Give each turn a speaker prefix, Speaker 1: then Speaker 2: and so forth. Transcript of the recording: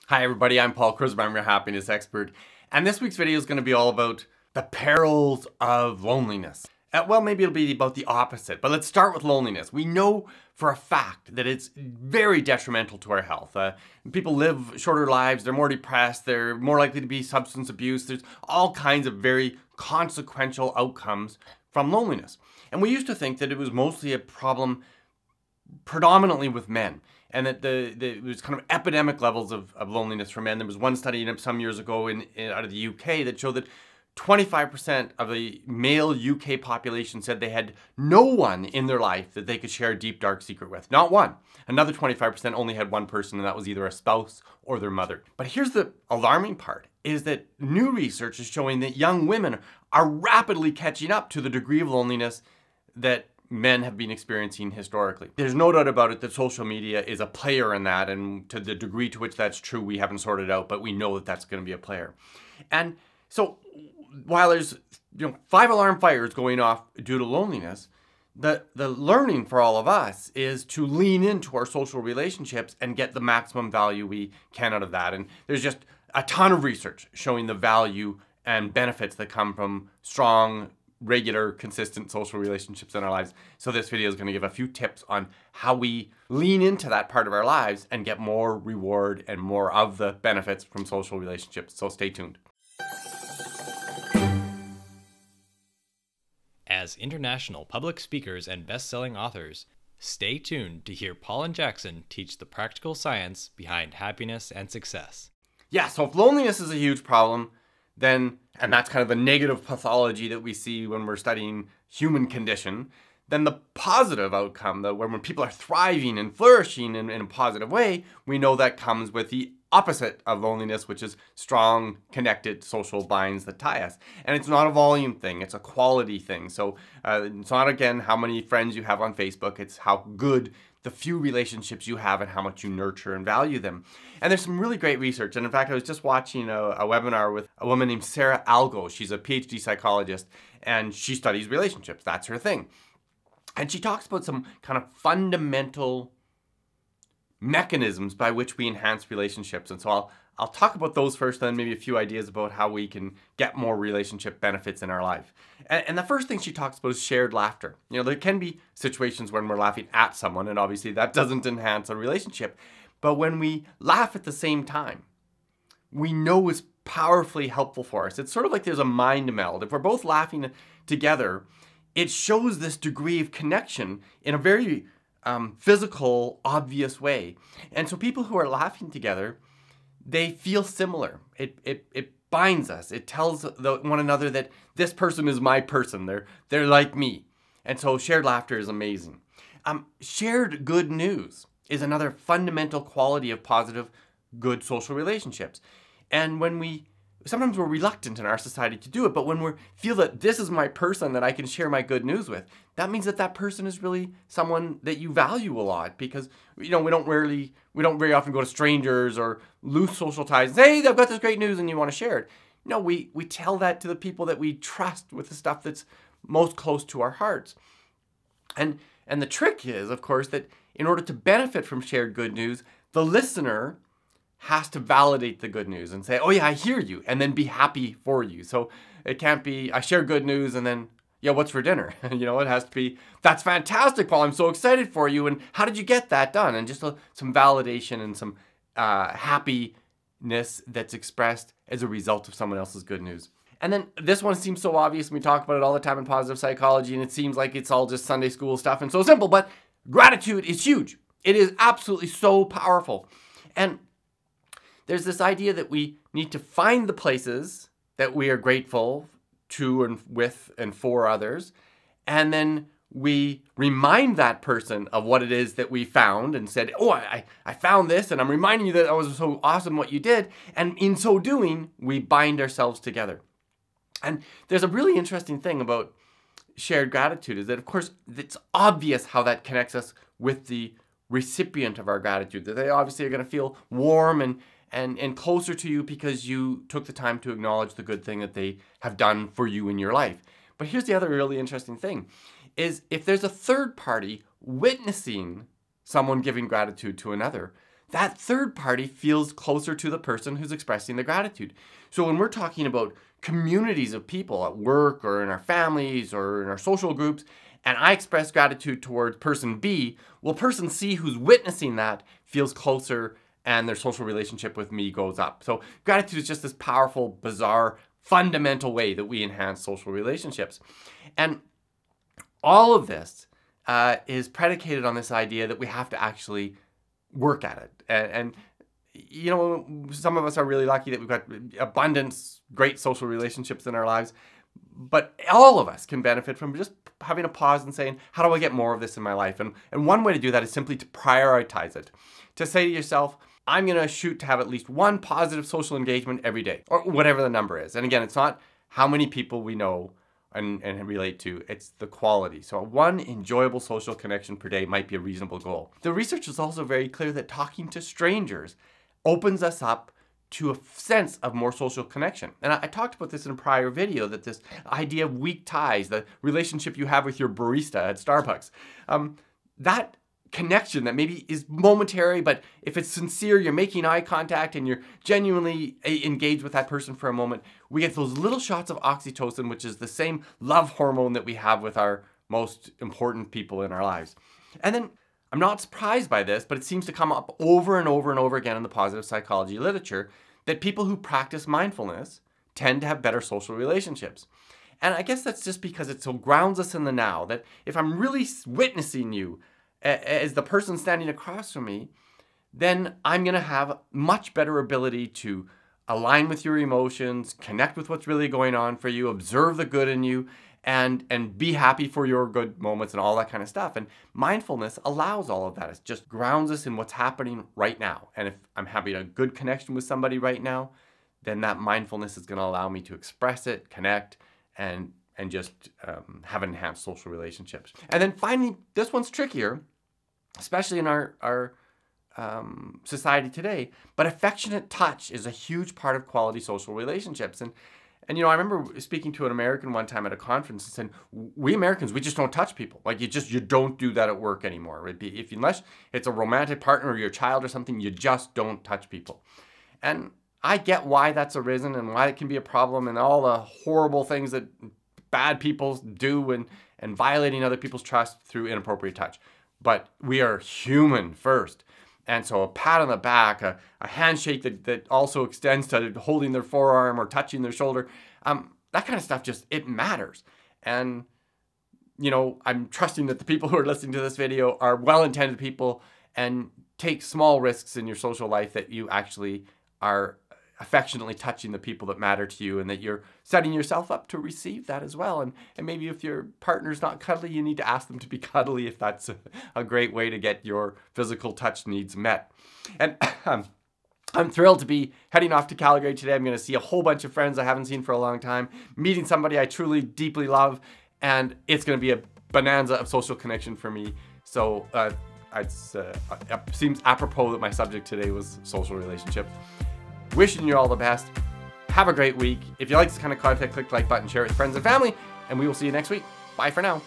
Speaker 1: Hi everybody, I'm Paul Cruz, I'm your happiness expert, and this week's video is going to be all about the perils of loneliness. Well, maybe it'll be about the opposite, but let's start with loneliness. We know for a fact that it's very detrimental to our health. People live shorter lives, they're more depressed, they're more likely to be substance abuse. There's all kinds of very consequential outcomes from loneliness. And we used to think that it was mostly a problem predominantly with men, and that it was kind of epidemic levels of loneliness for men. There was one study some years ago out of the UK that showed that 25% of the male UK population said they had no one in their life that they could share a deep, dark secret with. Not one. Another 25% only had one person, and that was either a spouse or their mother. But here's the alarming part, is that new research is showing that young women are rapidly catching up to the degree of loneliness that men have been experiencing historically. There's no doubt about it that social media is a player in that, and to the degree to which that's true, we haven't sorted out, but we know that that's going to be a player. And so while there's 5 alarm fires going off due to loneliness, the learning for all of us is to lean into our social relationships and get the maximum value we can out of that. And there's just a ton of research showing the value and benefits that come from strong, regular, consistent social relationships in our lives. So this video is going to give a few tips on how we lean into that part of our lives and get more reward and more of the benefits from social relationships. So stay tuned.
Speaker 2: As international public speakers and best-selling authors, stay tuned to hear Paul and Jackson teach the practical science behind happiness and success.
Speaker 1: Yeah, so if loneliness is a huge problem, then, and that's kind of the negative pathology that we see when we're studying human condition, then the positive outcome, when people are thriving and flourishing in a positive way, we know that comes with the opposite of loneliness, which is strong, connected social binds that tie us. And it's not a volume thing, it's a quality thing. So it's not, again, how many friends you have on Facebook, it's how good the few relationships you have and how much you nurture and value them. And there's some really great research. And in fact, I was just watching a webinar with a woman named Sarah Algo. She's a PhD psychologist, and she studies relationships. That's her thing. And she talks about some kind of fundamental mechanisms by which we enhance relationships. And so I'll talk about those first, then maybe a few ideas about how we can get more relationship benefits in our life. And the first thing she talks about is shared laughter. There can be situations when we're laughing at someone, and obviously that doesn't enhance a relationship. But when we laugh at the same time, we know it's powerfully helpful for us. It's sort of like there's a mind meld. If we're both laughing together, it shows this degree of connection in a very physical, obvious way. And so people who are laughing together, they feel similar. It binds us. It tells one another that this person is my person. They're like me. And so shared laughter is amazing. Shared good news is another fundamental quality of positive, good social relationships. And sometimes we're reluctant in our society to do it, but when we feel that this is my person that I can share my good news with, that means that person is really someone that you value a lot, because we don't very often go to strangers or loose social ties and say, hey, I've got this great news and you want to share it. No, we tell that to the people that we trust with the stuff that's most close to our hearts. And the trick is, of course, that in order to benefit from shared good news, the listener has to validate the good news and say, oh yeah, I hear you, and then be happy for you. So it can't be, I share good news and then, yeah, what's for dinner? It has to be, that's fantastic, Paul, I'm so excited for you, and how did you get that done? And just some validation and some happiness that's expressed as a result of someone else's good news. And then this one seems so obvious, and we talk about it all the time in positive psychology, and it seems like it's all just Sunday school stuff and so simple, but gratitude is huge. It is absolutely so powerful. And there's this idea that we need to find the places that we are grateful to and with and for others, and then we remind that person of what it is that we found and said, oh, I found this, and I'm reminding you that it was so awesome what you did, and in so doing, we bind ourselves together. And there's a really interesting thing about shared gratitude is that, of course, it's obvious how that connects us with the recipient of our gratitude, that they obviously are going to feel warm and closer to you because you took the time to acknowledge the good thing that they have done for you in your life. But here's the other really interesting thing, is if there's a third party witnessing someone giving gratitude to another, that third party feels closer to the person who's expressing the gratitude. So when we're talking about communities of people at work or in our families or in our social groups, and I express gratitude towards person B, well, person C who's witnessing that feels closer and their social relationship with me goes up. So gratitude is just this powerful, bizarre, fundamental way that we enhance social relationships. And all of this is predicated on this idea that we have to actually work at it. And you know, some of us are really lucky that we've got abundance, great social relationships in our lives. But all of us can benefit from just having a pause and saying, how do I get more of this in my life? And one way to do that is simply to prioritize it. To say to yourself, I'm going to shoot to have at least one positive social engagement every day, or whatever the number is. And again, it's not how many people we know and relate to, it's the quality. So one enjoyable social connection per day might be a reasonable goal. The research is also very clear that talking to strangers opens us up to a sense of more social connection. And I talked about this in a prior video, that this idea of weak ties, the relationship you have with your barista at Starbucks, that connection that maybe is momentary, but if it's sincere, you're making eye contact and you're genuinely engaged with that person for a moment, we get those little shots of oxytocin, which is the same love hormone that we have with our most important people in our lives. And then I'm not surprised by this, but it seems to come up over and over and over again in the positive psychology literature that people who practice mindfulness tend to have better social relationships. And I guess that's just because it so grounds us in the now, that if I'm really witnessing you as the person standing across from me, then I'm going to have much better ability to align with your emotions, connect with what's really going on for you, observe the good in you, and be happy for your good moments and all that kind of stuff. And mindfulness allows all of that. It just grounds us in what's happening right now. And if I'm having a good connection with somebody right now, then that mindfulness is going to allow me to express it, connect, and just have enhanced social relationships. And then finally, this one's trickier, especially in our society today, but affectionate touch is a huge part of quality social relationships. And you know, I remember speaking to an American one time at a conference and saying, we Americans, we just don't touch people. Like you don't do that at work anymore. Unless it's a romantic partner or your child or something, you just don't touch people. And I get why that's arisen and why it can be a problem and all the horrible things that bad people do and violating other people's trust through inappropriate touch. But we are human first. And so a pat on the back, a handshake that also extends to holding their forearm or touching their shoulder, that kind of stuff it matters. And, you know, I'm trusting that the people who are listening to this video are well-intended people and take small risks in your social life, that you actually are affectionately touching the people that matter to you and that you're setting yourself up to receive that as well. And maybe if your partner's not cuddly, you need to ask them to be cuddly if that's a great way to get your physical touch needs met. And I'm thrilled to be heading off to Calgary today. I'm going to see a whole bunch of friends I haven't seen for a long time, meeting somebody I truly, deeply love, and it's going to be a bonanza of social connection for me. So it seems apropos that my subject today was social relationships. Wishing you all the best. Have a great week. If you like this kind of content, click the like button, share it with friends and family, and we will see you next week. Bye for now.